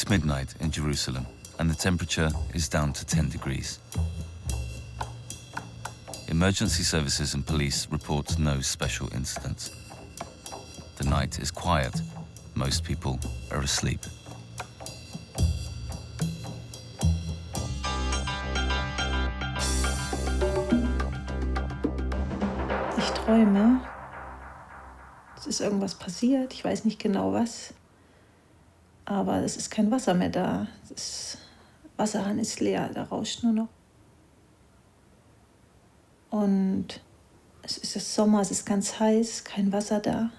It's midnight in Jerusalem, and the temperature is down to 10 degrees. Emergency services and police report no special incidents. The night is quiet. Most people are asleep. Ich träume, es ist irgendwas passiert, ich weiß nicht genau was, aber es ist kein Wasser mehr da. Der Wasserhahn ist leer, da rauscht nur noch. Und es ist das Sommer, es ist ganz heiß, kein Wasser da.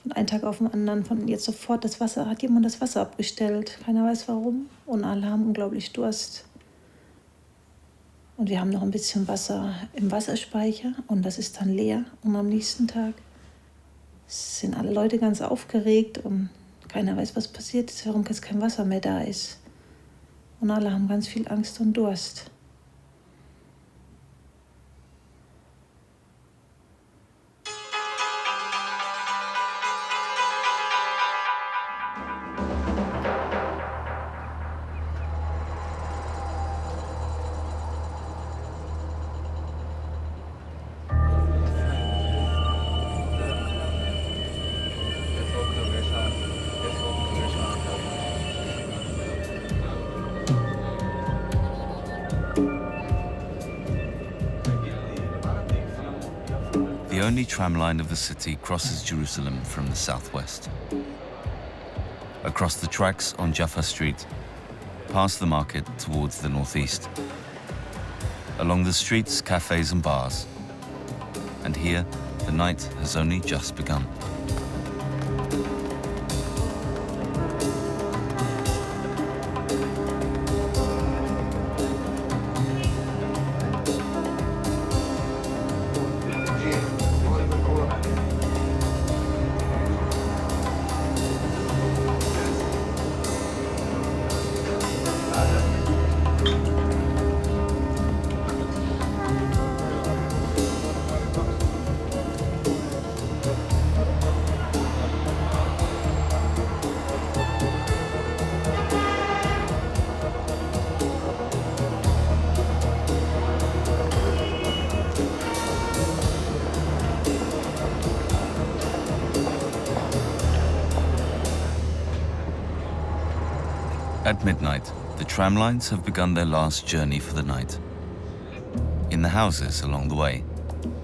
Von einem Tag auf den anderen, von jetzt sofort hat jemand das Wasser abgestellt. Keiner weiß warum und alle haben unglaublich Durst. Und wir haben noch ein bisschen Wasser im Wasserspeicher und das ist dann leer. Und am nächsten Tag sind alle Leute ganz aufgeregt und keiner weiß, was passiert ist, warum jetzt kein Wasser mehr da ist. Und alle haben ganz viel Angst und Durst. The only tram line of the city crosses Jerusalem from the southwest. Across the tracks on Jaffa Street, past the market towards the northeast. Along the streets, cafes and bars. And here, the night has only just begun. At midnight, the tram lines have begun their last journey for the night. In the houses along the way,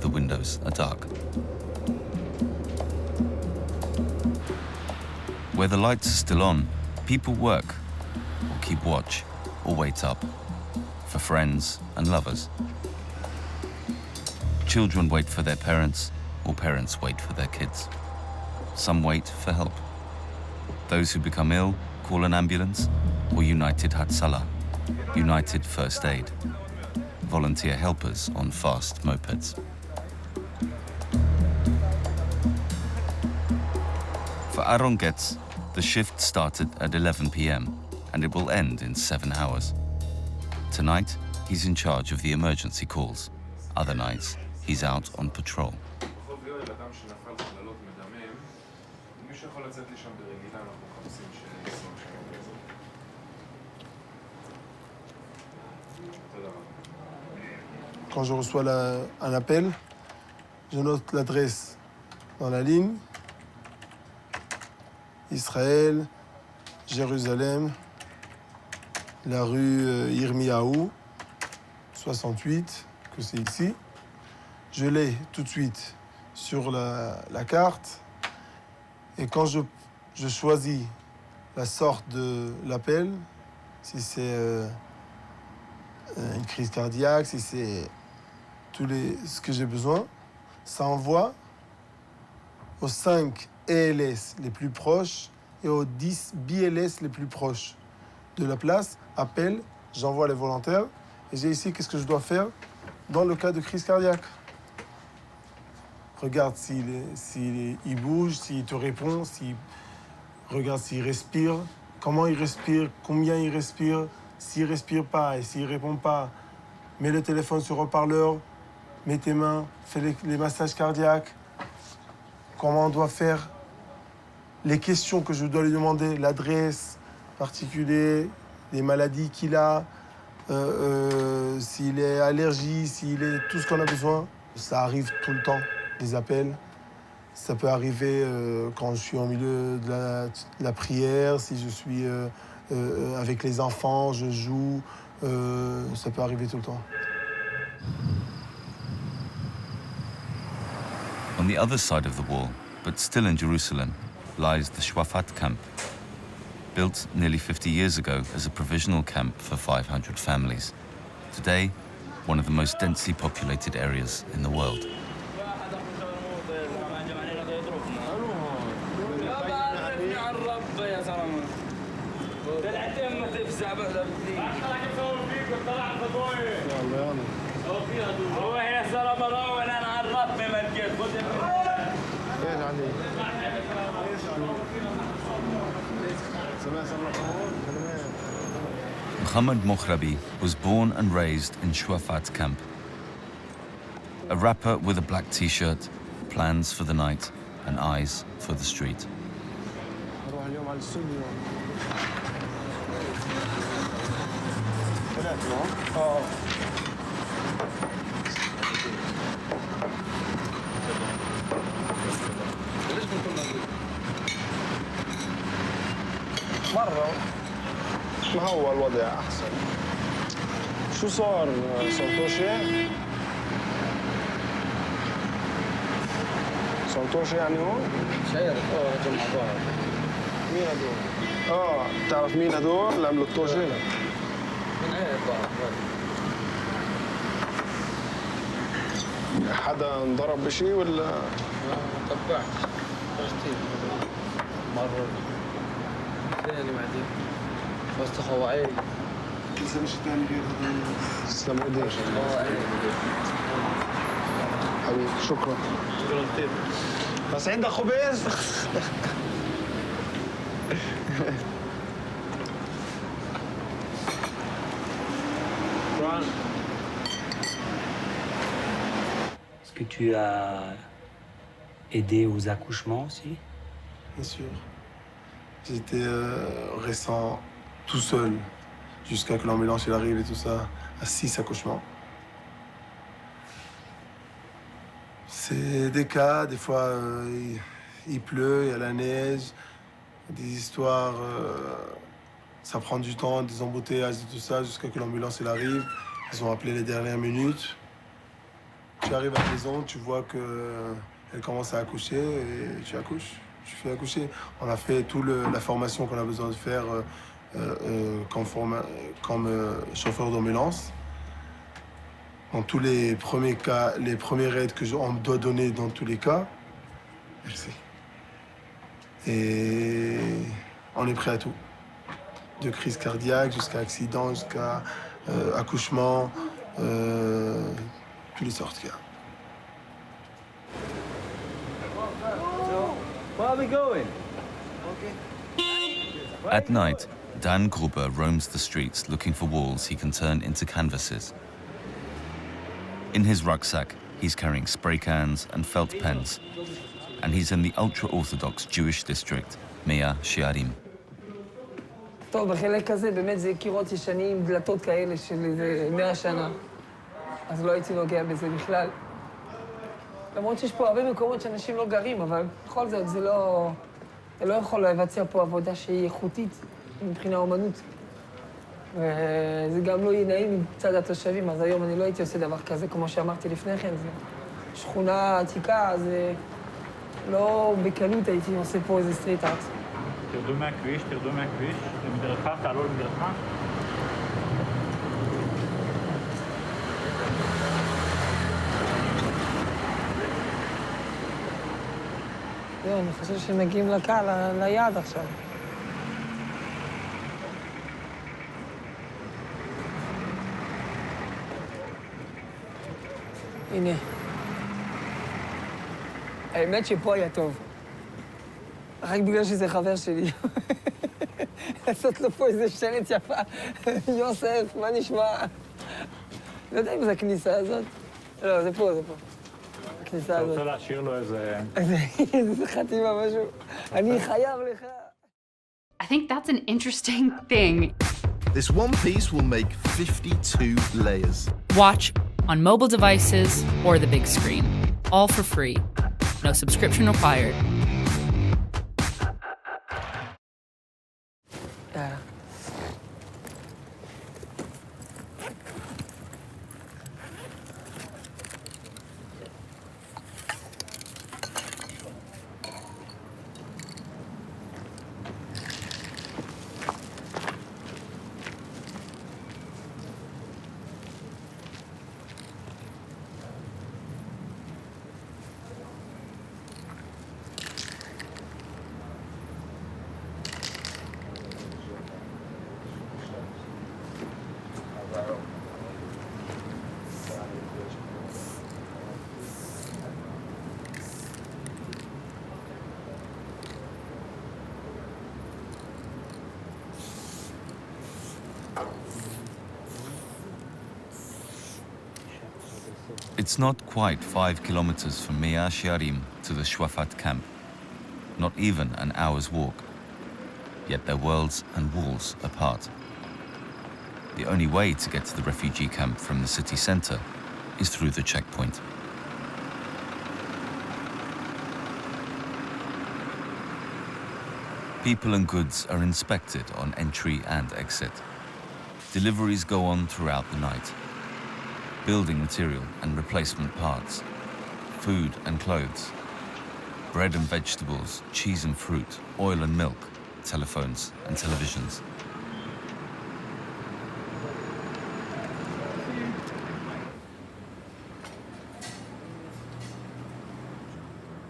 the windows are dark. Where the lights are still on, people work, or keep watch, or wait up, for friends and lovers. Children wait for their parents, or parents wait for their kids. Some wait for help. Those who become ill call an ambulance, or United Hatzalah, United First Aid, volunteer helpers on fast mopeds. For Aaron Getz, the shift started at 11 p.m. and it will end in 7 hours. Tonight, he's in charge of the emergency calls. Other nights, he's out on patrol. Quand je reçois un appel, je note l'adresse dans la ligne. Israël, Jérusalem, la rue Yirmiyahu, 68, que c'est ici. Je l'ai tout de suite sur la carte. Et quand je choisis la sorte de l'appel, si c'est une crise cardiaque, si c'est ce que j'ai besoin, ça envoie aux 5 ELS les plus proches et aux 10 BLS les plus proches de la place. Appel, j'envoie les volontaires et j'ai ici qu'est-ce que je dois faire dans le cas de crise cardiaque. Regarde s'il bouge, s'il te répond, regarde s'il respire, comment il respire, combien il respire, s'il ne respire pas et s'il ne répond pas, mets le téléphone sur haut-parleur, mets tes mains, fais les massages cardiaques, comment on doit faire, les questions que je dois lui demander, l'adresse, particuliers, les maladies qu'il a, s'il est allergique, s'il est tout ce qu'on a besoin. Ça arrive tout le temps, des appels. Ça peut arriver quand je suis au milieu de la prière, si je suis avec les enfants, je joue. Ça peut arriver tout le temps. On the other side of the wall, but still in Jerusalem, lies the Shuafat camp, built nearly 50 years ago as a provisional camp for 500 families. Today, one of the most densely populated areas in the world. Muhammad Mokhrabi was born and raised in Shuafat camp. A rapper with a black t-shirt, plans for the night, and eyes for the street. مرة ما هو الوضع أحسن شو صار صوتوا شيء؟ صوتوا شيء يعني هون؟ شايف هجم على بعض مين هدول؟ بتعرف مين هدول اللي عملوا الطوشة؟ من عين بعض حدا انضرب بشيء ولا؟ ما تبعت مرة ثاني بعدين بس تخوعي لسه مش ثاني غير هذا تسلم ايديك حبيبي شكرا كثير بس عندك خبز Est-ce que tu as aidé aux accouchements aussi? Bien sûr. J'étais récent, tout seul, jusqu'à que l'ambulance arrive et tout ça, à 6 accouchements. C'est des cas, des fois il pleut, il y a la neige, des histoires, ça prend du temps, des embouteillages et tout ça, jusqu'à que l'ambulance arrive. Ils ont appelé les dernières minutes. Tu arrives à la maison, tu vois qu'elle commence à accoucher et tu accouches. Tu fais accoucher. On a fait toute la formation qu'on a besoin de faire comme chauffeur d'ambulance. Dans tous les premiers cas, les premières aides qu'on doit donner dans tous les cas. Merci. Et on est prêt à tout. De crise cardiaque jusqu'à accident, jusqu'à accouchement, toutes les sortes qu'il y a. Where are we going? At night, Dan Gruber roams the streets looking for walls he can turn into canvases. In his rucksack, he's carrying spray cans and felt pens, and he's in the Ultra-Orthodox Jewish district, Mea Shearim. טוב, בחלק הזה באמת זה קירות ישנים, דלתות כאלה של איזה 100 שנה. אז לא הייתי נוגע בזה בכלל. למרות שיש פה הרבה מקומות שאנשים לא גרים, אבל בכל זאת זה לא יכול לבצע פה עבודה שהיא איכותית מבחינה אומנות. וזה גם לא יהיה נעים מצד התושבים, אז היום אני לא הייתי עושה דבר כזה, כמו שאמרתי לפני כן. זה שכונה עתיקה, זה לא בקלות הייתי עושה פה איזה סטריט ארט. תרדו מהכביש, למדרכה, תעלו למדרכה. זהו, אני חושב שמגיעים ליעד עכשיו. הנה. האמת שפה היה טוב. רק בגלל שזה חבר שלי. לעשות לו פה איזה שלט יפה. יוסף, מה נשמע? לא יודע אם זה הכניסה הזאת. לא, זה פה, זה פה. הכניסה הזאת. אתה רוצה להשאיר לו איזה... איזה חתימה, משהו. אני חייב לך. I think that's an interesting thing. This one piece will make 52 layers. Watch on mobile devices or the big screen. All for free. No subscription required. It's not quite 5 kilometers from Mea Shearim to the Shuafat camp, not even an hour's walk, yet their worlds and walls apart. The only way to get to the refugee camp from the city center is through the checkpoint. People and goods are inspected on entry and exit. Deliveries go on throughout the night. Building material and replacement parts, food and clothes, bread and vegetables, cheese and fruit, oil and milk, telephones and televisions.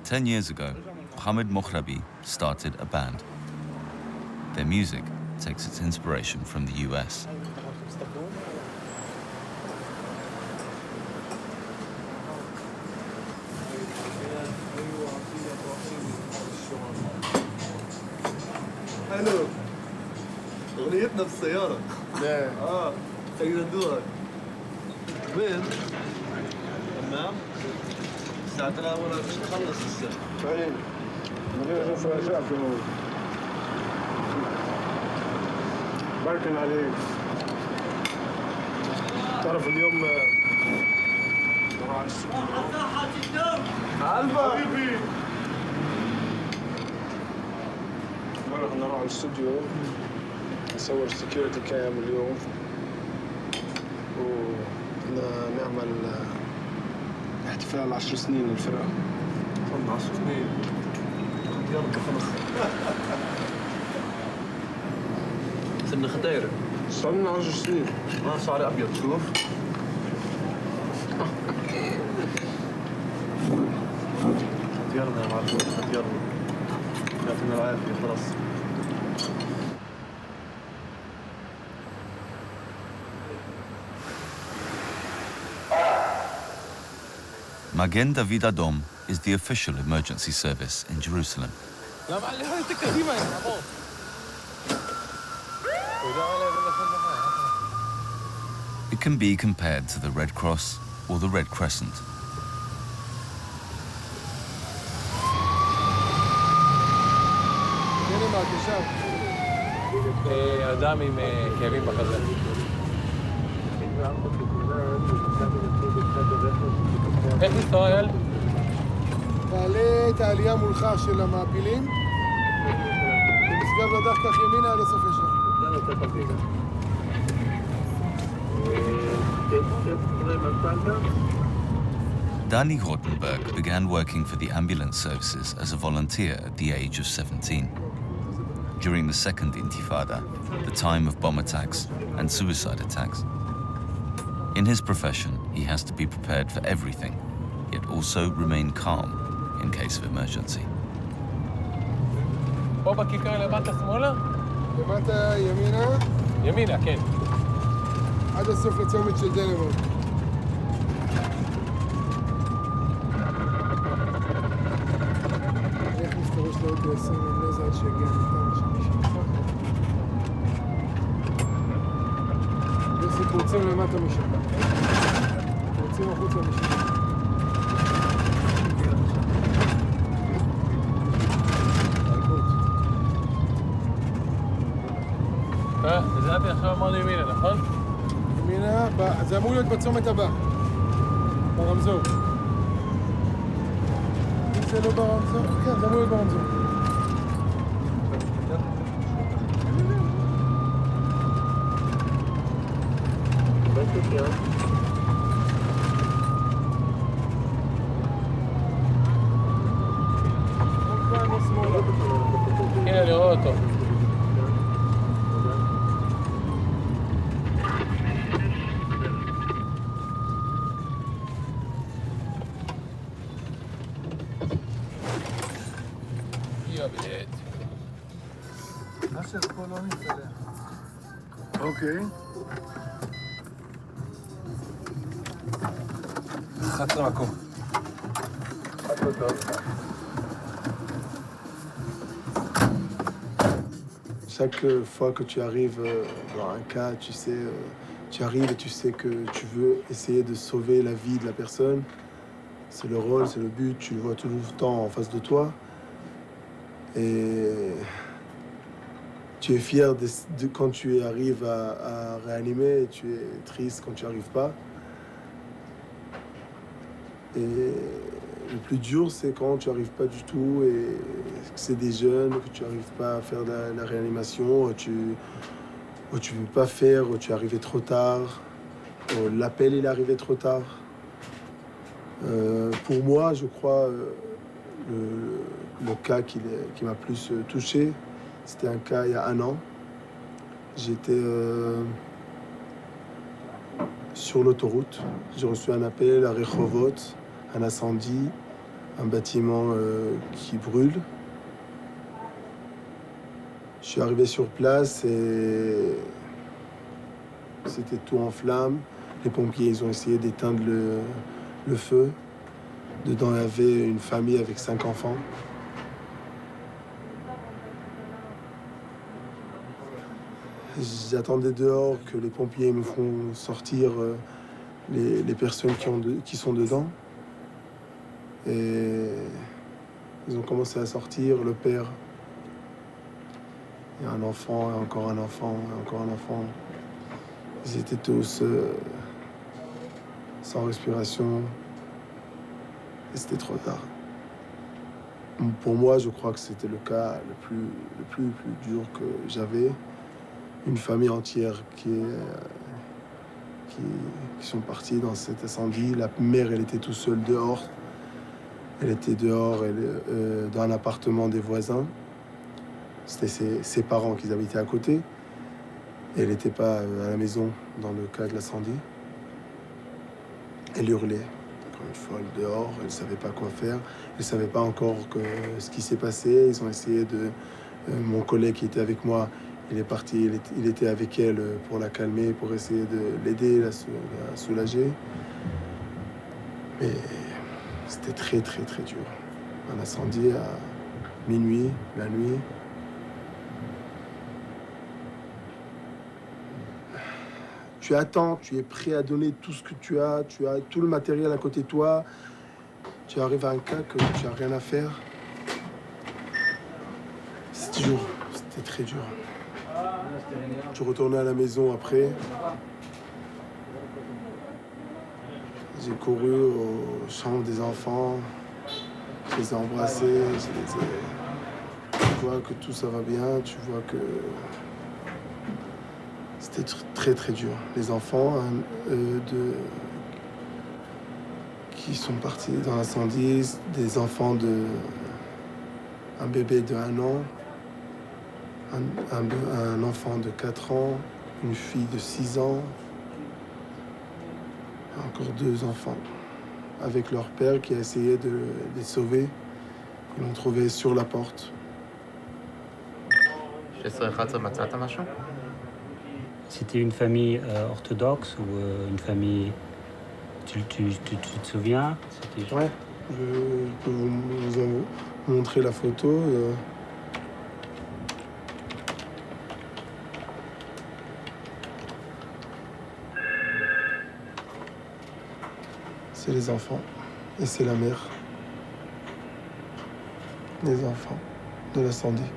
Ten years ago, Mohammed Mokhrabi started a band. Their music takes its inspiration from the US. حلو اغنيتنا بالسيارة تقدروها وين؟ تمام ساعتنا ولا مش نخلص لسه طيب من شاف بركن عليك تعرف اليوم نروح على الاستوديو حبيبي مرة نروح على الاستوديو نصور سكيورتي كام اليوم ونعمل احتفال 10 سنين للفرقة. صرنا 10 سنين. يلا خلص. صرنا خطيرة. صرنا 10 سنين. شعري أبيض شوف. خطيرنا يا معلم خطيرنا. يعطينا العافية خلاص. Magen David Adom is the official emergency service in Jerusalem. It can be compared to the Red Cross or the Red Crescent. אדם עם כאבים בחזה. איך ישראל? תעלה את העלייה מולך של המעפילים ומשגב לדרך כך ימינה עד הסוף ישר. Danny Rottenberg began working for the ambulance services as a volunteer at the age of 17. During the second Intifada, the time of bomb attacks and suicide attacks. In his profession, he has to be prepared for everything, yet also remain calm in case of emergency. פה בכיכר למטה שמאלה? למטה ימינה. ימינה, כן. עד הסוף לצומת של דנמרק. איך מסתבר שלא עוד 20 למנזר עד שיגיע ניתן שמישהו נפח? יוסי פורצים למטה משם. פורצים החוצה משם. נתי, עכשיו אמרנו ימינה, נכון? ימינה, זה אמור להיות בצומת הבא. ברמזור. אם זה לא ברמזור, כן, זה אמור להיות ברמזור. הנה, אני רואה אותו. אוקיי. 11 מקום. Chaque fois que tu arrives dans un cas, tu sais, tu arrives et tu sais que tu veux essayer de sauver la vie de la personne. C'est le rôle, c'est le but, tu le vois tout le temps en face de toi. Et tu es fier quand tu arrives à réanimer, et tu es triste quand tu n'y arrives pas. Et le plus dur, c'est quand tu n'arrives pas du tout et que c'est des jeunes, que tu n'arrives pas à faire la réanimation, tu ne peux pas faire, tu es arrivé trop tard, l'appel il est arrivé trop tard. Pour moi, je crois, le cas qui m'a plus touché, c'était un cas il y a 1 an. J'étais sur l'autoroute, j'ai reçu un appel à Rehovot, un incendie, un bâtiment qui brûle. Je suis arrivé sur place et c'était tout en flammes. Les pompiers, ils ont essayé d'éteindre le feu. Dedans, il y avait une famille avec 5 enfants. J'attendais dehors que les pompiers me font sortir les personnes qui sont dedans. Et ils ont commencé à sortir, le père. Il y a un enfant, et encore un enfant, et encore un enfant. Ils étaient tous sans respiration. Et c'était trop tard. Pour moi, je crois que c'était le cas le plus dur que j'avais. Une famille entière qui sont partis dans cet incendie. La mère, elle était toute seule dehors. Elle était dehors, dans un appartement des voisins. C'était ses parents qui habitaient à côté. Et elle n'était pas à la maison dans le cas de l'incendie. Elle hurlait, comme une folle, dehors. Elle ne savait pas quoi faire. Elle ne savait pas encore ce qui s'est passé. Ils ont essayé de... mon collègue qui était avec moi, il est parti, il était avec elle pour la calmer, pour essayer de l'aider, la soulager. Mais c'était très, très, très dur. Un incendie à minuit, la nuit. Tu attends, tu es prêt à donner tout ce que tu as tout le matériel à côté de toi. Tu arrives à un cas que tu n'as rien à faire. C'est dur, c'était très dur. Je retournais à la maison après. J'ai couru aux chambres des enfants. Je les ai embrassés. Tu vois que tout ça va bien. Tu vois que c'était très très dur. Les enfants qui sont partis dans l'incendie, des enfants un bébé de 1 an. Un enfant de 4 ans, une fille de 6 ans, encore 2 enfants, avec leur père qui a essayé de les sauver. Ils l'ont trouvé sur la porte. C'était une famille orthodoxe ou une famille... Tu te souviens? Ouais, je peux vous montrer la photo. C'est les enfants et c'est la mère. Les enfants de l'incendie.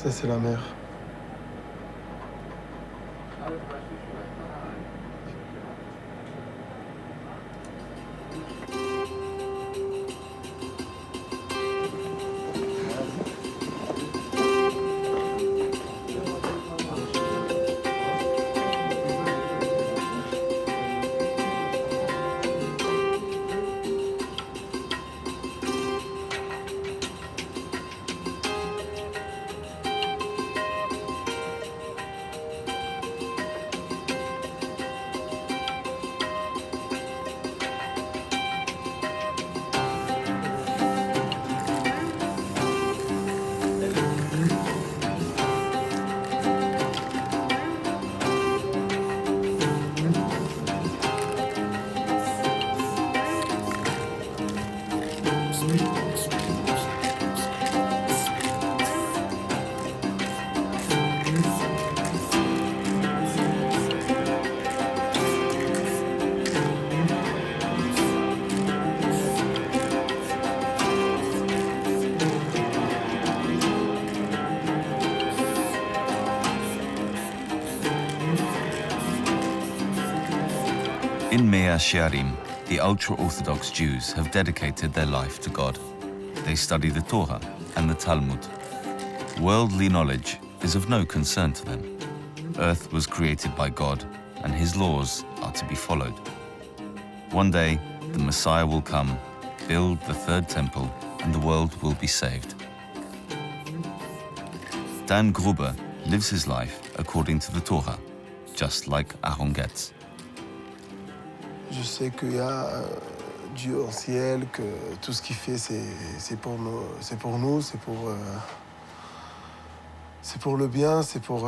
Ça, c'est la mer. In Mea Shearim, the ultra-Orthodox Jews have dedicated their life to God. They study the Torah and the Talmud. Worldly knowledge is of no concern to them. Earth was created by God, and His laws are to be followed. One day, the Messiah will come, build the third temple, and the world will be saved. Dan Gruber lives his life according to the Torah, just like Aaron Getz. Je sais qu'il y a Dieu au ciel, que tout ce qu'il fait, c'est pour nous, c'est pour le bien, c'est pour...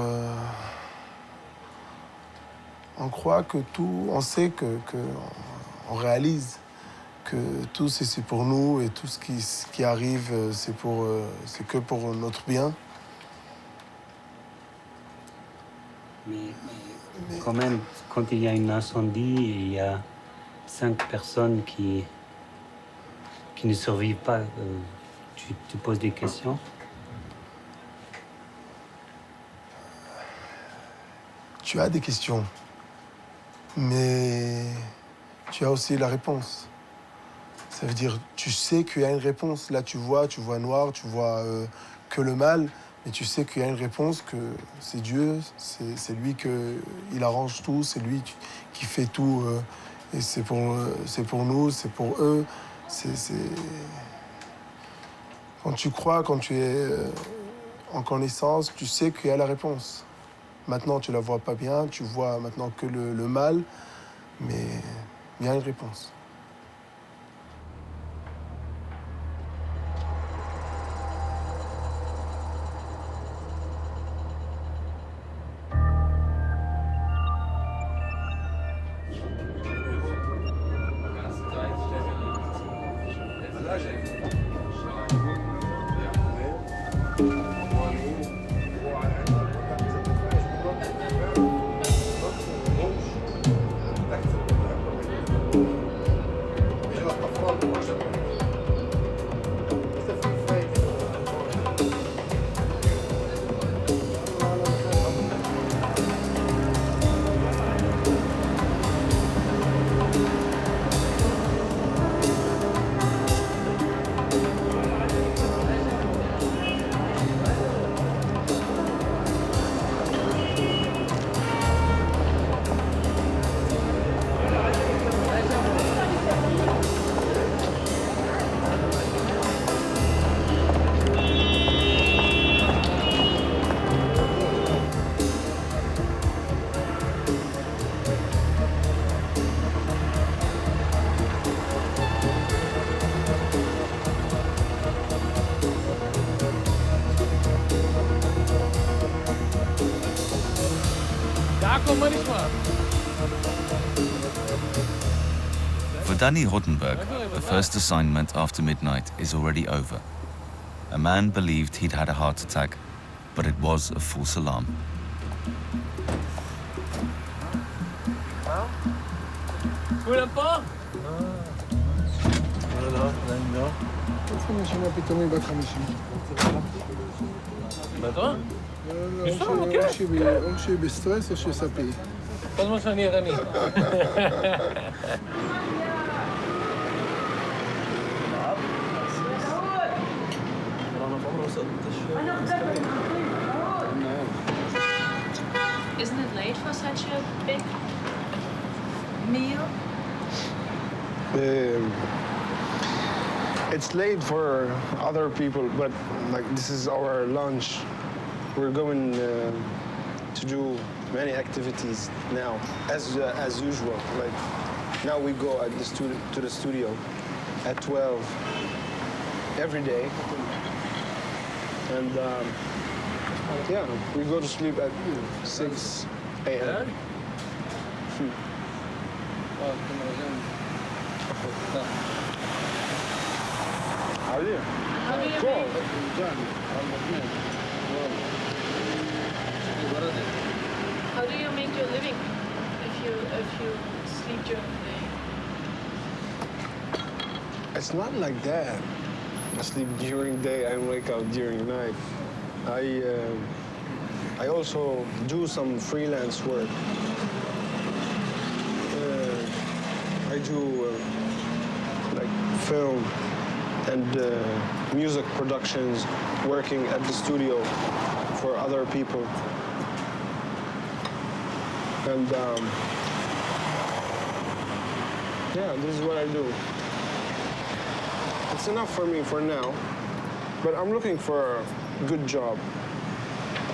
On croit que tout, on sait on réalise que tout c'est pour nous et tout ce qui arrive, c'est que pour notre bien. Mais quand même, quand il y a un incendie et il y a 5 personnes qui ne survivent pas, tu te poses des questions? Tu as des questions, mais tu as aussi la réponse. Ça veut dire, tu sais qu'il y a une réponse. Là, tu vois noir, tu vois que le mal, mais tu sais qu'il y a une réponse, que c'est Dieu, c'est lui il arrange tout, c'est lui qui fait tout. Et c'est pour nous, c'est pour eux. Quand tu crois, quand tu es en connaissance, tu sais qu'il y a la réponse. Maintenant, tu ne la vois pas bien, tu vois maintenant que le mal, mais il y a une réponse. For Danny Rottenberg, the first assignment after midnight is already over. A man believed he'd had a heart attack, but it was a false alarm. איפה נשימה פתאומי בת 50? בטוח? או שהיא בסטרס או שהיא ספי. כל זמן שאני ערני. Isn't it late for such a big meal? It's late for other people, but like this is our lunch. We're going to do many activities now, as usual. Like now we go at the to the studio at 12 every day, and yeah, we go to sleep at 6 a.m. How are you? How do you make your living if you sleep during the day? It's not like that. I sleep during day and wake up during night. I also do some freelance work. I do like film and music productions, working at the studio for other people. And yeah, this is what I do. It's enough for me for now, but I'm looking for a good job.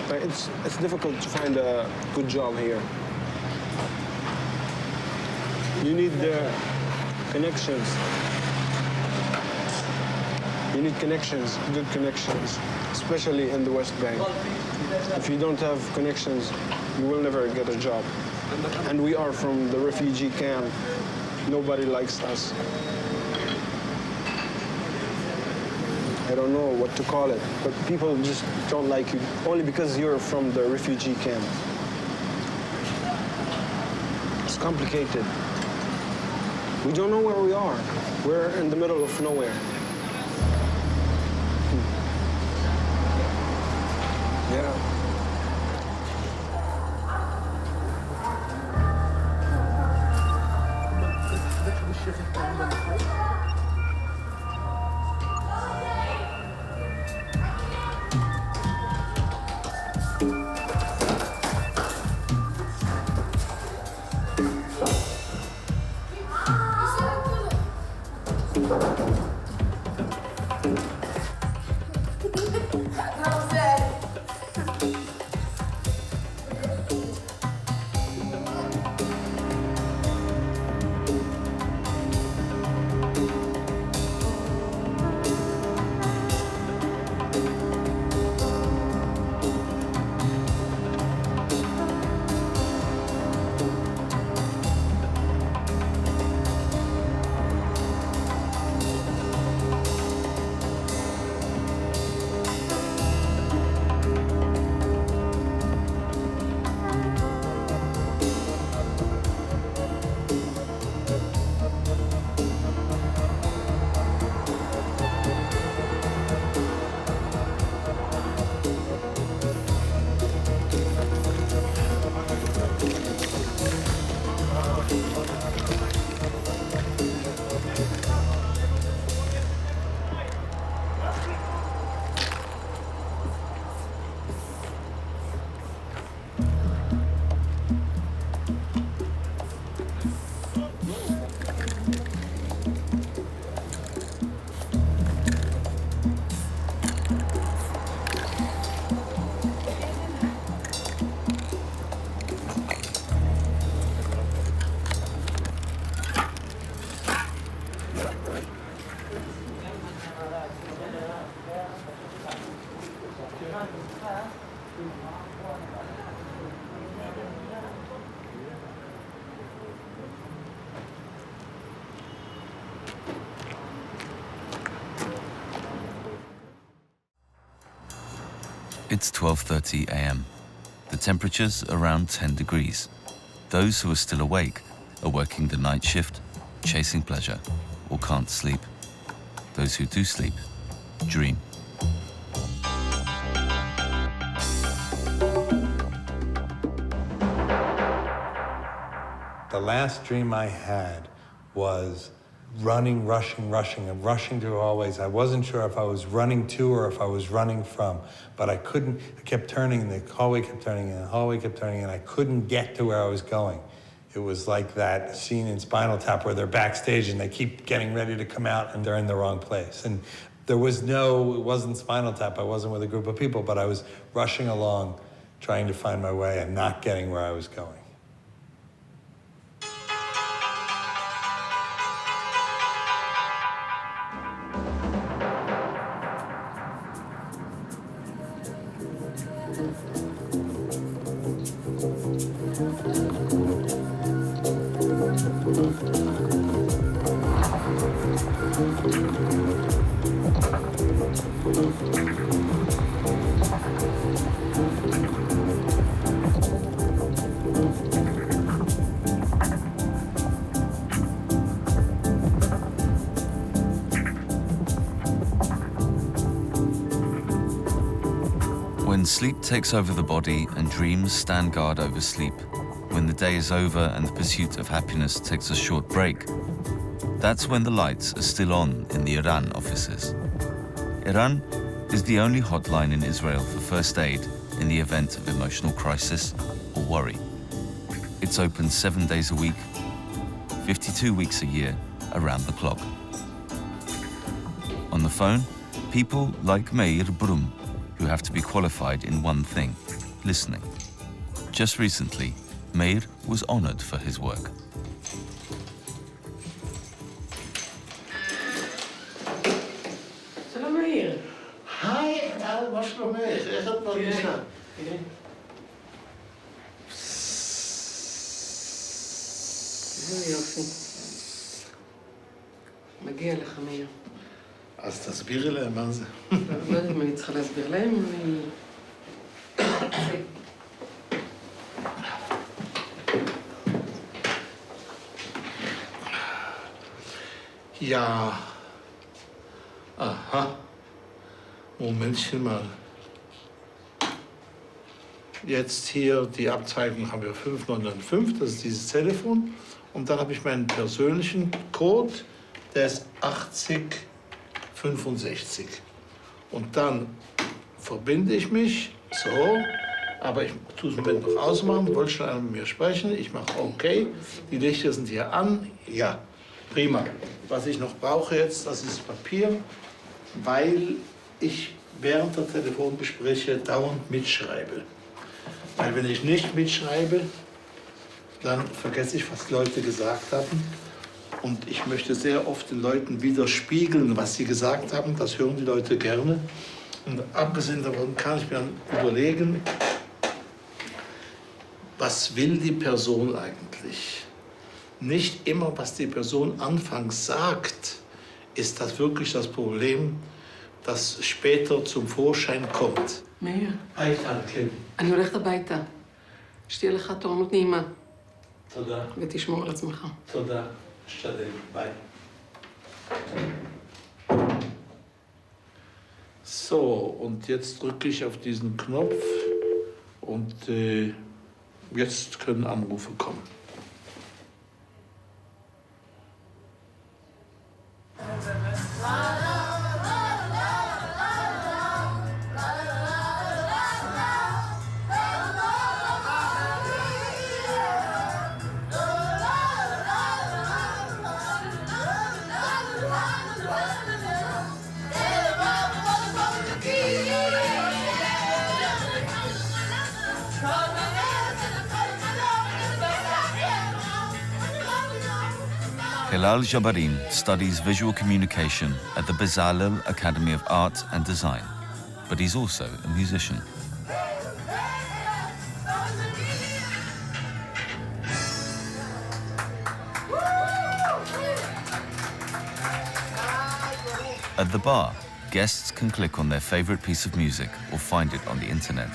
Like it's difficult to find a good job here. You need connections. You need connections, good connections, especially in the West Bank. If you don't have connections, you will never get a job. And we are from the refugee camp. Nobody likes us. I don't know what to call it, but people just don't like you only because you're from the refugee camp. It's complicated. We don't know where we are. We're in the middle of nowhere. Yeah. It's 12:30 a.m. The temperature's around 10 degrees. Those who are still awake are working the night shift, chasing pleasure, or can't sleep Those who do sleep, dream. The last dream I had was running, rushing through hallways. I wasn't sure if I was running to or if I was running from, but I couldn't, I kept turning, the hallway kept turning, and the hallway kept turning, and I couldn't get to where I was going. It was like that scene in Spinal Tap where they're backstage and they keep getting ready to come out and they're in the wrong place. And there was it wasn't Spinal Tap, I wasn't with a group of people, but I was rushing along, trying to find my way and not getting where I was going. When sleep takes over the body and dreams stand guard over sleep, when the day is over and the pursuit of happiness takes a short break, that's when the lights are still on in the Iran offices. Iran is the only hotline in Israel for first aid in the event of emotional crisis or worry. It's open 7 days a week, 52 weeks a year, around the clock. On the phone, people like Meir Brum, who have to be qualified in one thing, listening. Just recently, Meir was honored for his work. שלום מאיר. היי, מה שלומך? איך את מרגישה? איזה יופי. מגיע לך, מאיר. אז תסבירי להם מה זה. לא יודעת אם אני צריכה להסביר להם, אני... Ja. Aha. Momentchen mal. Jetzt hier die Abzeichen haben wir 5995, das ist dieses Telefon. Und dann habe ich meinen persönlichen Code, der ist 8065. Und dann verbinde ich mich, so, aber ich tue es im Moment noch ausmachen, wollte schon einer mit mir sprechen, ich mache okay, die Lichter sind hier an, ja, prima. Was ich noch brauche jetzt, das ist Papier, weil ich während der Telefongespräche dauernd mitschreibe. Weil wenn ich nicht mitschreibe, dann vergesse ich, was die Leute gesagt haben. Und ich möchte sehr oft den Leuten widerspiegeln, was sie gesagt haben. Das hören die Leute gerne. Und abgesehen davon kann ich mir dann überlegen, was will die Person eigentlich? Nicht immer, was die Person anfangs sagt, ist das wirklich das Problem, das später zum Vorschein kommt. מאיר, היי, כן. אני הולכת הביתה. שתהיה לך תורנות נעימה. תודה. ותשמור על עצמך. תודה. אשתדל. ביי. So, und jetzt drücke ich auf diesen Knopf und jetzt können Anrufe kommen. Hilal Jabarin studies visual communication at the Bezalel Academy of Art and Design, but he's also a musician. At the bar, guests can click on their favorite piece of music or find it on the internet.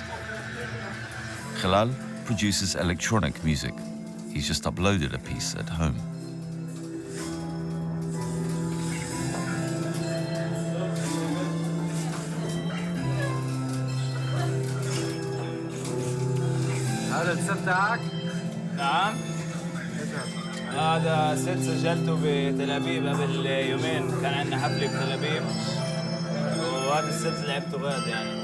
Hilal produces electronic music. He's just uploaded a piece at home. هذا الست تاعك؟ نعم. هذا ست سجلته بتل أبيب قبل يومين، كان عندنا حفلة بتل أبيب وهذا الست لعبته غاد يعني.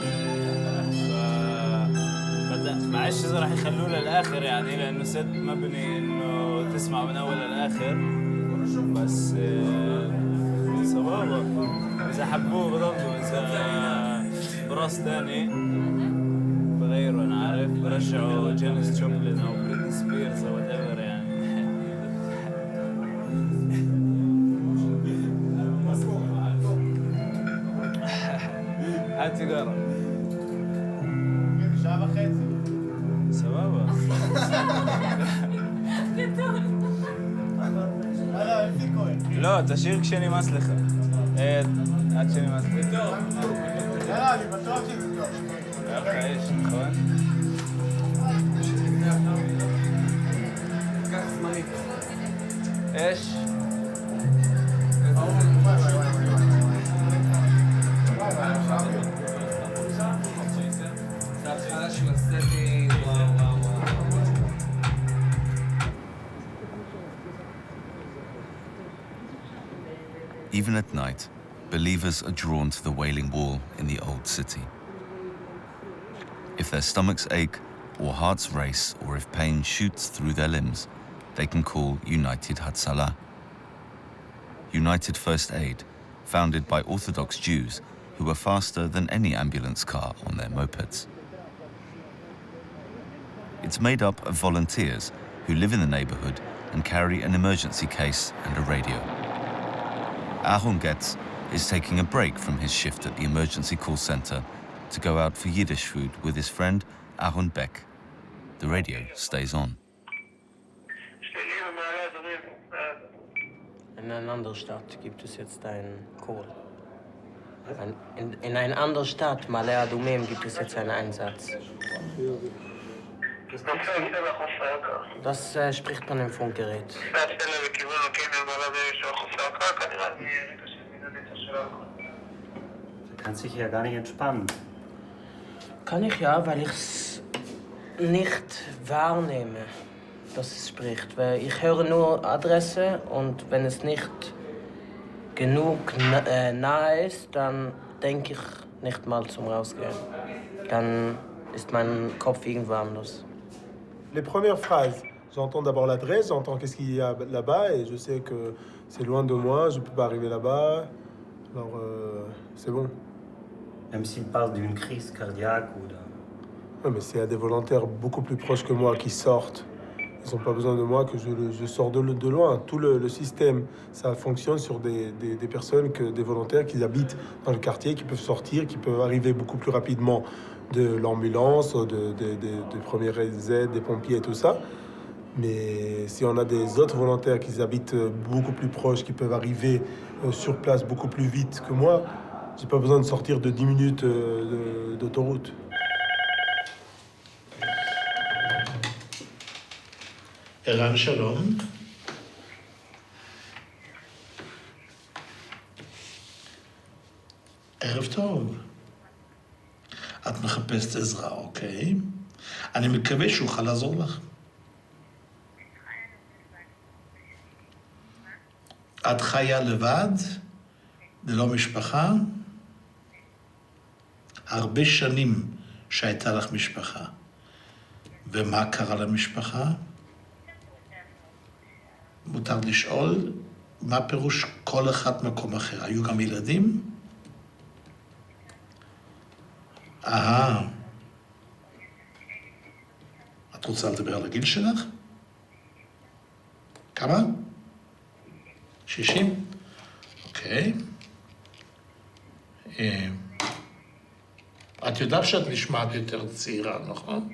معلش إذا راح يخلوه للآخر يعني لأنه ست مبني إنه تسمع من أول للآخر، بس صوابه إذا حبوه بضلوا، إذا براس تاني بغيروا أنا عارف، برجعوا جينيس جوبلين أو بريتني سبيرز أو whatever يعني. هات سيجارة. شعبة خيتي. سبابة. لا تشير כשאני מצליח. עד שאני מצליח. יאללה, אני בטוח שזה טוב. ככה יש, נכון? קח זמנית. אש. זה התחלה של הסטטי, וואו. Even at night, believers are drawn to the Wailing Wall in the Old City. If their stomachs ache, or hearts race, or if pain shoots through their limbs, they can call United Hatzalah. United First Aid, founded by Orthodox Jews who are faster than any ambulance car on their mopeds. It's made up of volunteers who live in the neighborhood and carry an emergency case and a radio. Aaron Getz is taking a break from his shift at the emergency call center to go out for Yiddish food with his friend Aaron Beck. The radio stays on. In einer anderen Stadt gibt es jetzt einen Call. In einer anderen Stadt, Malé Adumim, gibt es jetzt einen Einsatz. Das spricht man im Funkgerät. Du kannst dich ja gar nicht entspannen. Kann ich ja, weil ich es nicht wahrnehme, dass es spricht. Weil ich höre nur Adresse und wenn es nicht genug nahe ist, dann denke ich nicht mal zum Rausgehen. Dann ist mein Kopf irgendwo anders. Les premières phrases, j'entends d'abord l'adresse, j'entends qu'est-ce qu'il y a là-bas et je sais que c'est loin de moi, je ne peux pas arriver là-bas. Alors, c'est bon. Même s'il parle d'une crise cardiaque ou d'un... Oui, mais c'est à des volontaires beaucoup plus proches que moi qui sortent. Ils n'ont pas besoin de moi que je sors de loin. Tout le système, ça fonctionne sur des personnes, des volontaires qui habitent dans le quartier, qui peuvent sortir, qui peuvent arriver beaucoup plus rapidement de l'ambulance, des premières aides, des pompiers et tout ça. Mais si on a des autres volontaires qui habitent beaucoup plus proches, qui peuvent arriver sur place beaucoup plus vite que moi, j'ai pas besoin de sortir de 10 minutes d'autoroute. ערן שלום. ערב טוב. את מחפשת עזרה, אוקיי? אני מקווה שאוכל לעזור לך. את חיה לבד, ללא משפחה? הרבה שנים שהייתה לך משפחה. ומה קרה למשפחה? מותר לשאול, מה פירוש כל אחד מקום אחר? היו גם ילדים? את רוצה לדבר על הגיל שלך? כמה? 60? אוקיי. את יודעת שאת נשמעת יותר צעירה, נכון?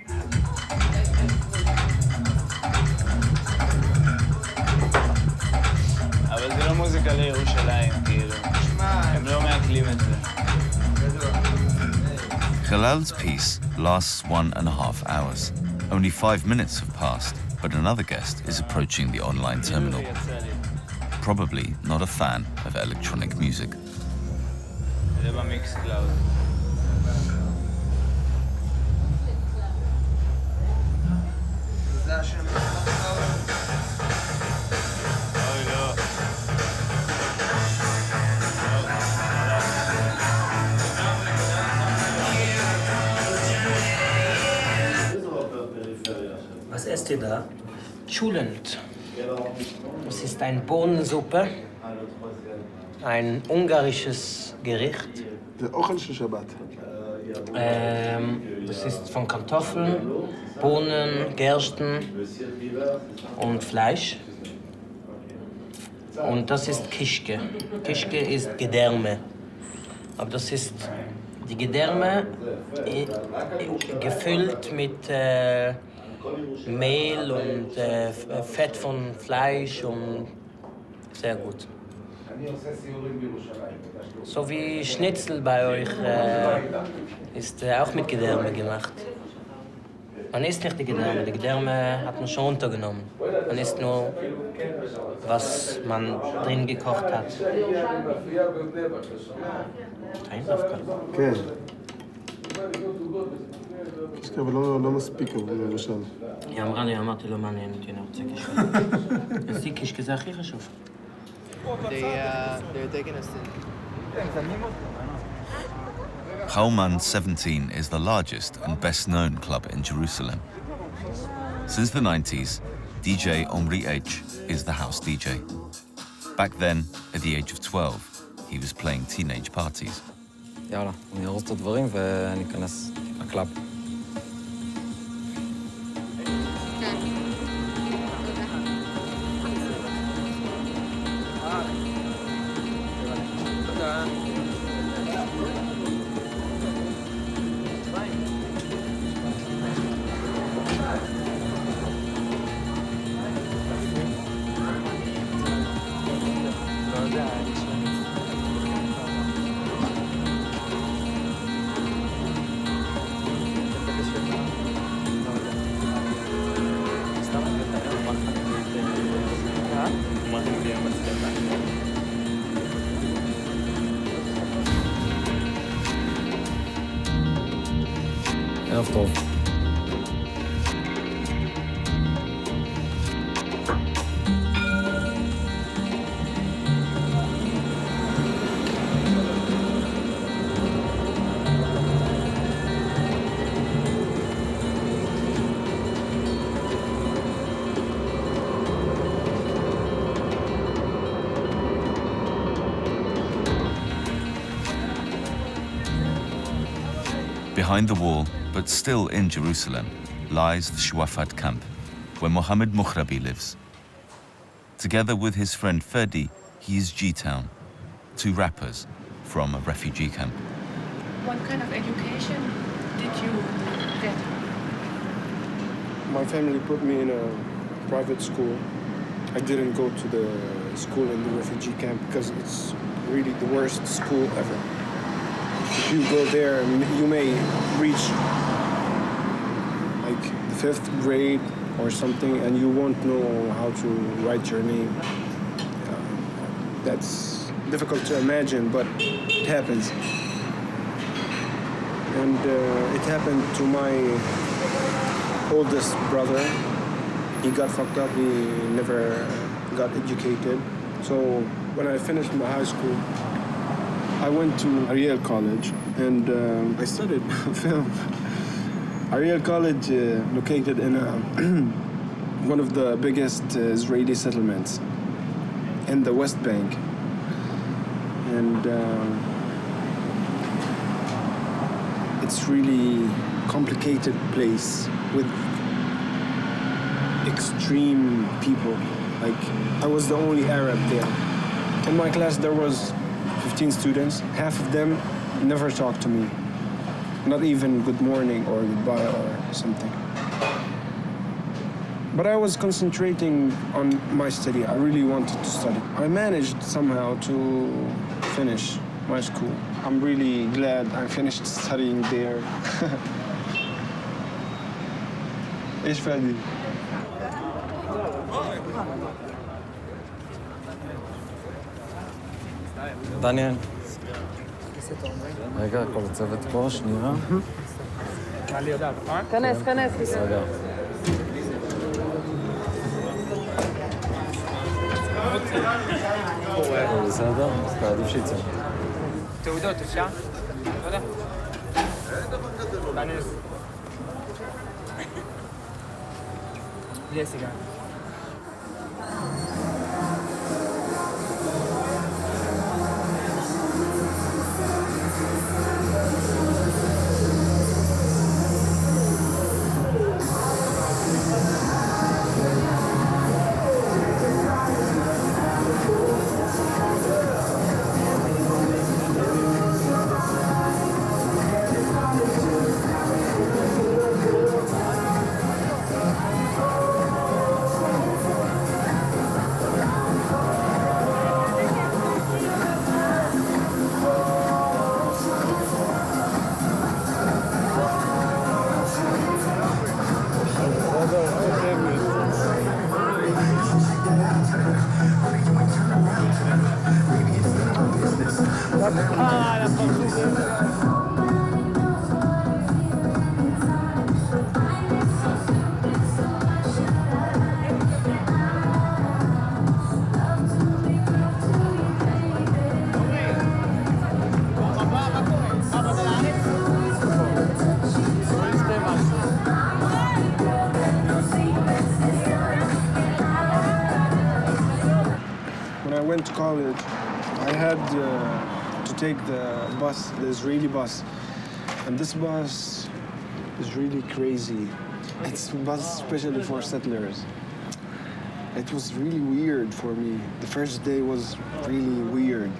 אבל זה לא מוזיקה לירושלים, כאילו. הם לא מעכלים את זה. Khalal's piece lasts 1.5 hours. Only 5 minutes have passed, but another guest is approaching the online terminal. Probably not a fan of electronic music. זה במיקס קלאוד. hast du da? Tschulent. Das ist eine Bohnensuppe, ein ungarisches Gericht. Das ist von Kartoffeln, Bohnen, Gersten und Fleisch. Und das ist Kishke. Kishke ist Gedärme. Aber das ist die Gedärme gefüllt mit Mehl und Fett von Fleisch und sehr gut. So wie Schnitzel bei euch ist auch mit Gedärme gemacht. Man isst nicht die Gedärme hat man schon untergenommen. Man isst nur, was man drin gekocht hat. כן. קישקה, אבל לא מספיק, למשל. היא אמרה לי, אמרתי לו, מעניין אותי, אני רוצה קישקה. אצלי קישקה זה הכי חשוב. They're taking us Chalman 17 is the largest and best-known club in Jerusalem. Since the 90s, DJ Omri H is the house DJ. Back then, at the age of 12, he was playing teenage parties. יאללה, אני ארוז את הדברים ואני אכנס לקלאב. ערב טוב. Behind the wall, but still in Jerusalem, lies the Shuafat camp, where Mohammed Mukhrabi lives. Together with his friend Ferdi, he is G-Town, two rappers from a refugee camp. What kind of education did you get? My family put me in a private school. I didn't go to the school in the refugee camp because it's really the worst school ever. If you go there, you may reach like the 5th grade or something and you won't know how to write your name. That's difficult to imagine, but it happens. And it happened to my oldest brother. He got fucked up, he never got educated. So when I finished my high school, I went to Ariel College and I studied film. Ariel College located in one of the biggest Israeli settlements in the West Bank. And it's really complicated place with extreme people. Like, I was the only Arab there. In my class there was 15 students. Half of them never talked to me. Not even good morning or goodbye or something. But I was concentrating on my study. I really wanted to study. I managed somehow to finish my school. I'm really glad I finished studying there. ايش فادي؟ דניאל. רגע, כל הצוות פה, שנייה. כנס, כנס. בסדר. בסדר? אז תעדיף שיצא. תעודות, אפשר? תודה. Jessica. When I went to college, I had to take the bus, the Israeli bus. And this bus is really crazy. It's a bus especially for settlers. It was really weird for me. The first day was really weird.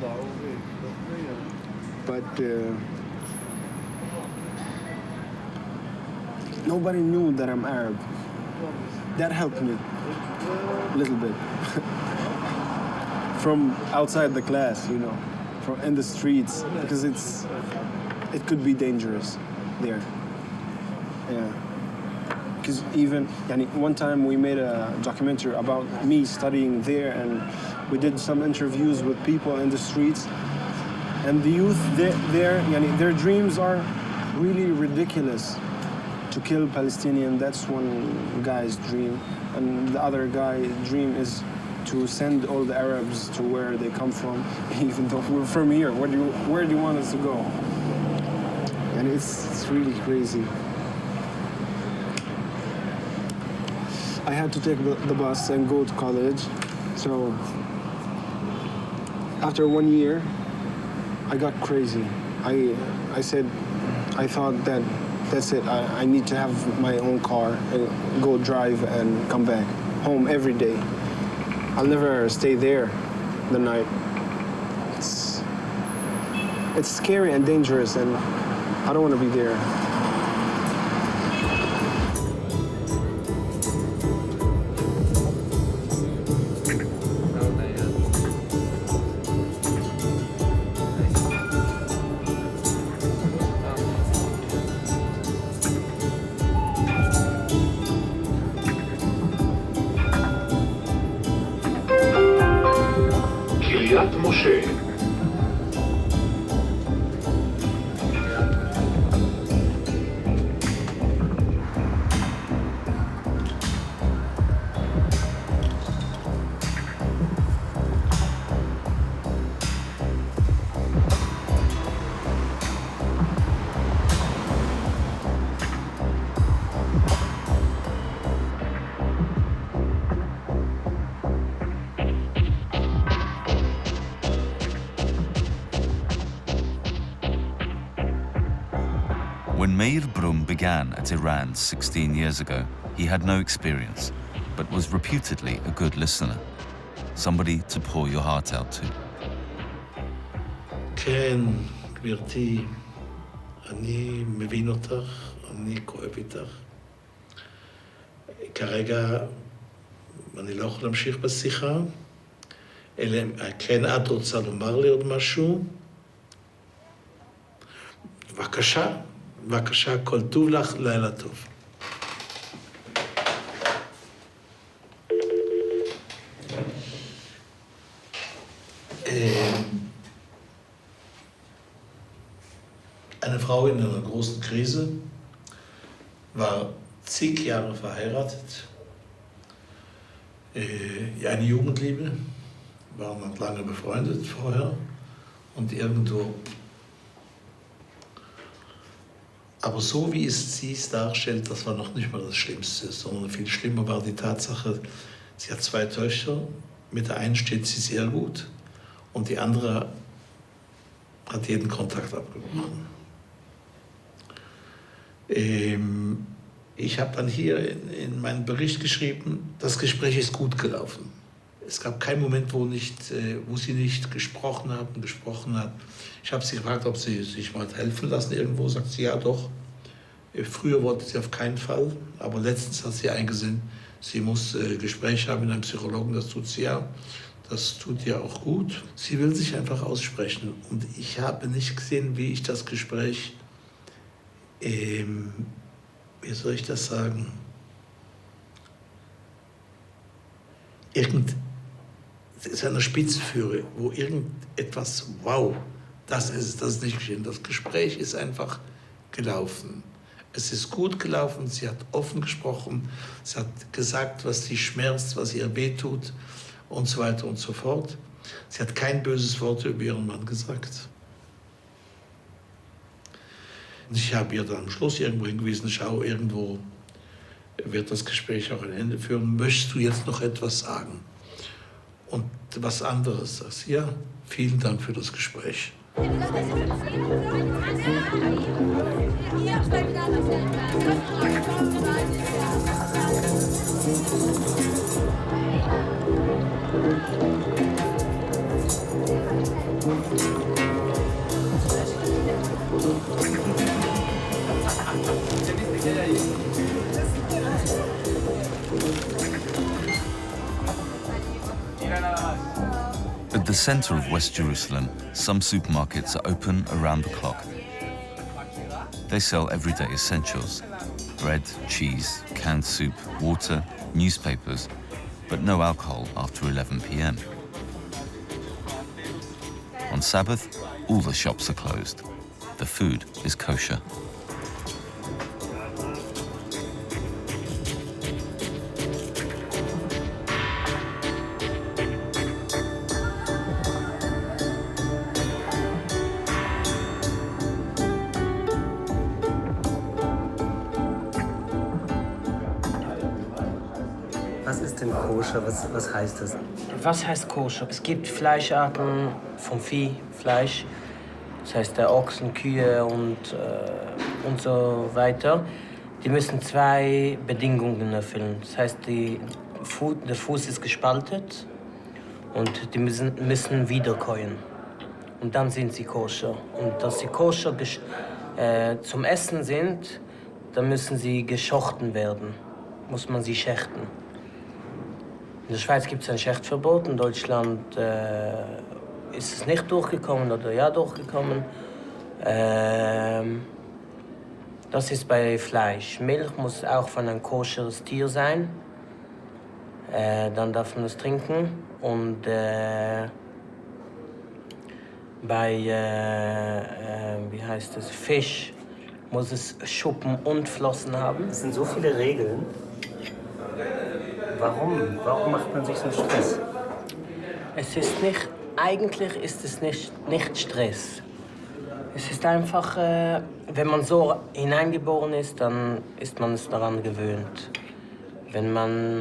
But nobody knew that I'm Arab. That helped me a little bit. From outside the class, you know, from in the streets, because it could be dangerous there. Yeah. Because even one time we made a documentary about me studying there, and we did some interviews with people in the streets, and the youth there, their dreams are really ridiculous. To kill Palestinian, that's one guy's dream, and the other guy's dream is to send all the Arabs to where they come from, even though we're from here. Where do you want us to go? And it's really crazy. I had to take the bus and go to college. So after 1 year, I got crazy. I said, I thought that that's it. I need to have my own car and go drive and come back home every day. I'll never stay there the night. It's scary and dangerous, and I don't want to be there. When Meir Brum began at Iran 16 years ago, he had no experience, but was reputedly a good listener, somebody to pour your heart out to. כן, גברתי, אני מבין אותך, אני כואב איתך. כרגע אני לא יכול להמשיך בשיחה, אלא כן את רוצה לומר לי עוד משהו? בבקשה, בבקשה, כל טוב לך, לילה טוב. Eine Frau in einer großen Krise, war zig Jahre verheiratet, eine Jugendliebe, waren lange befreundet vorher und irgendwo Aber so wie sie es darstellt, das war noch nicht mal das Schlimmste, sondern viel schlimmer war die Tatsache, sie hat 2 Töchter, mit der einen steht sie sehr gut und die andere hat jeden Kontakt abgebrochen. Ich habe dann hier in meinen Bericht geschrieben, das Gespräch ist gut gelaufen. Es gab keinen Moment, wo sie nicht gesprochen hat. Ich habe sie gefragt, ob sie sich mal helfen lassen irgendwo. Sagt sie, ja doch. Früher wollte sie auf keinen Fall, aber letztens hat sie eingesehen, sie muss Gespräche haben mit einem Psychologen, das tut sie ja. Das tut ihr auch gut. Sie will sich einfach aussprechen. Und ich habe nicht gesehen, wie ich das Gespräch, wie soll ich das sagen, seiner Spitze führe, wo irgendetwas, wow, das ist nicht geschehen. Das Gespräch ist einfach gelaufen. Es ist gut gelaufen, sie hat offen gesprochen, sie hat gesagt, was sie schmerzt, was ihr wehtut und so weiter und so fort. Sie hat kein böses Wort über ihren Mann gesagt. Ich habe ihr dann am Schluss irgendwo hingewiesen, schau, irgendwo wird das Gespräch auch ein Ende führen. Möchtest du jetzt noch etwas sagen? Und was anderes sagst. Ja, vielen Dank für das Gespräch. At the center of West Jerusalem, some supermarkets are open around the clock. They sell everyday essentials: bread, cheese, canned soup, water, newspapers, but no alcohol after 11 p.m. On Sabbath, all the shops are closed. The food is kosher. Was ist denn koscher? Was heißt das? Was heißt koscher? Es gibt Fleischarten vom Viehfleisch. Das heißt Ochsen, Kühe und so weiter. Die müssen 2 Bedingungen erfüllen. Das heißt, der Fuß ist gespaltet und die müssen wiederkäuen. Und dann sind sie koscher. Und dass sie koscher zum Essen sind, dann müssen sie geschochten werden. Muss man sie schächten. In der Schweiz gibt es ein Schächtverbot, in Deutschland ist es nicht durchgekommen oder ja durchgekommen. Das ist bei Fleisch. Milch muss auch von einem koscheres Tier sein. Dann darf man es trinken. Und bei Fisch muss es Schuppen und Flossen haben. Es sind so viele Regeln. Warum macht man sich so Stress? Eigentlich ist es nicht Stress. Es ist einfach, wenn man so hineingeboren ist, dann ist man es daran gewöhnt. Wenn man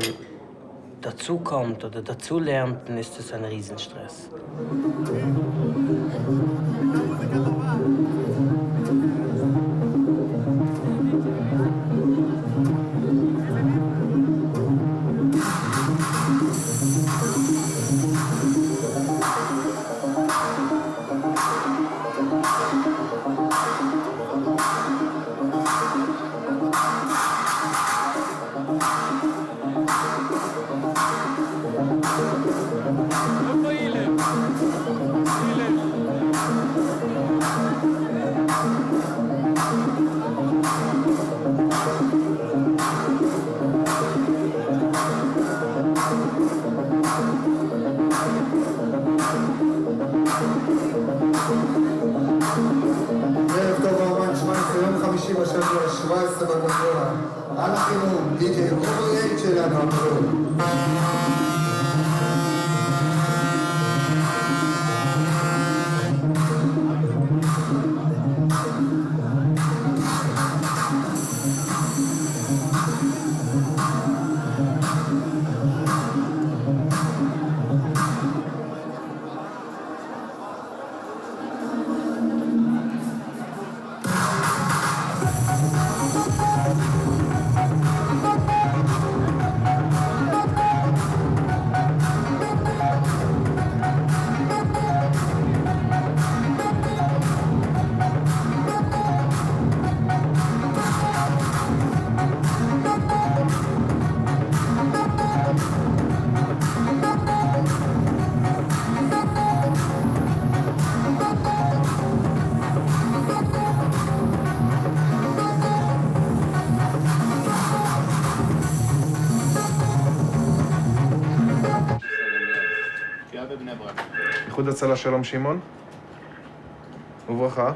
dazukommt oder dazu lernt, dann ist es ein Riesenstress. איחוד הצלה שלום שמעון. וברכה.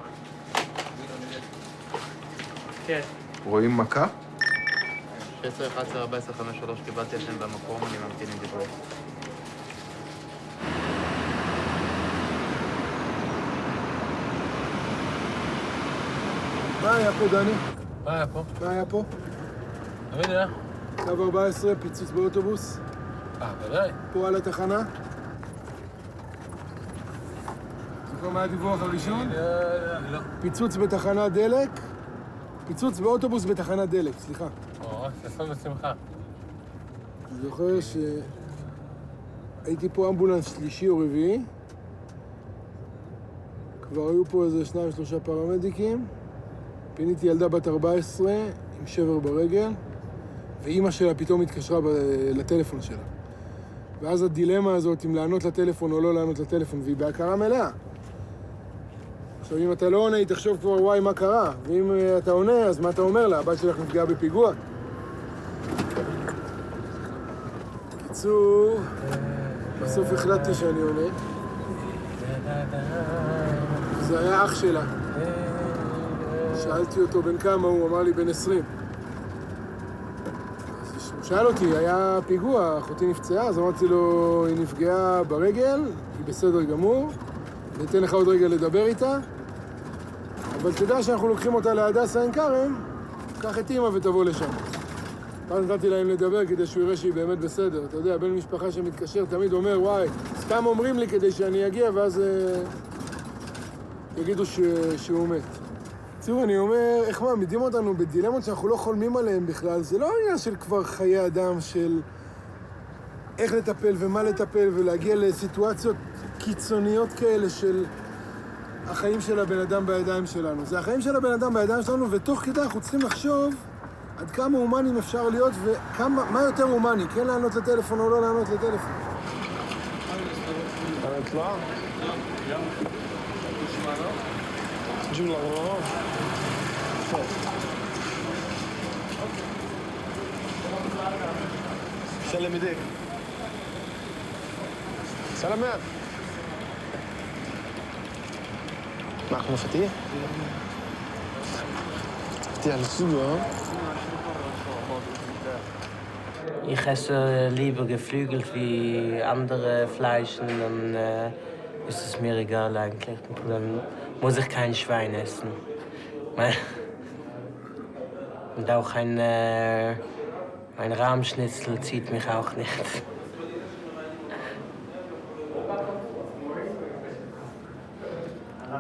כן. רואים מכה? 16, 11, 14, 5, 3, קיבלתי השם במקום, אני ממתין עם דיבור. מה היה פה, דני? מה היה פה? מה היה פה? לא יודע. קו 14, פיצוץ באוטובוס. ודאי. פה על התחנה. זוכר מה הדיווח הראשון? לא. פיצוץ בתחנת דלק. פיצוץ באוטובוס בתחנת דלק, סליחה. ששון בשמחה. אני זוכר שהייתי פה אמבולנס שלישי או רביעי. כבר היו פה איזה 2-3 פרמדיקים. פיניתי ילדה בת 14 עם שבר ברגל, ואימא שלה פתאום התקשרה לטלפון שלה. ואז הדילמה הזאת, אם לענות לטלפון או לא לענות לטלפון, והיא בהכרה מלאה. עכשיו, אם אתה לא עונה, היא תחשוב כבר, וואי, מה קרה? ואם אתה עונה, אז מה אתה אומר לה? הבת שלך נפגעה בפיגוע? בקיצור, בסוף החלטתי שאני עונה. זה היה אח שלה. שאלתי אותו בן כמה, הוא אמר לי בן 20. אז הוא שאל אותי, היה פיגוע, אחותי נפצעה, אז אמרתי לו, היא נפגעה ברגל, היא בסדר גמור, ניתן לך עוד רגע לדבר איתה, אבל תדע שאנחנו לוקחים אותה להדסה עין כרם, קח את אמא ותבוא לשם. אז נתתי להם לדבר כדי שהוא יראה שהיא באמת בסדר. אתה יודע, בן משפחה שמתקשר תמיד אומר, וואי, סתם אומרים לי כדי שאני אגיע, ואז יגידו שהוא מת. תראו, אני אומר, איך מעמידים אותנו בדילמות שאנחנו לא חולמים עליהן בכלל. זה לא עניין של כבר חיי אדם, של איך לטפל ומה לטפל, ולהגיע לסיטואציות קיצוניות כאלה של החיים של הבן אדם בידיים שלנו. זה החיים של הבן אדם בידיים שלנו, ותוך כדי אנחנו צריכים לחשוב עד כמה הומנים אפשר להיות, ומה יותר הומני, כן לענות לטלפון או לא לענות לטלפון. سلم ايديك سلامات معك مفاتيح؟ مفاتيح للسوق Ich esse lieber geflügelt wie andere Fleischen, dann ist es mir egal eigentlich. Dann muss ich kein Schwein essen. Und auch ein Rahmschnitzel zieht mich auch nicht.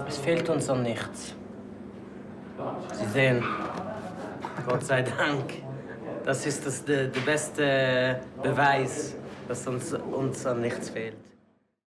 Es fehlt uns an nichts. Sie sehen, Gott sei Dank, das ist der beste Beweis, dass uns an nichts fehlt.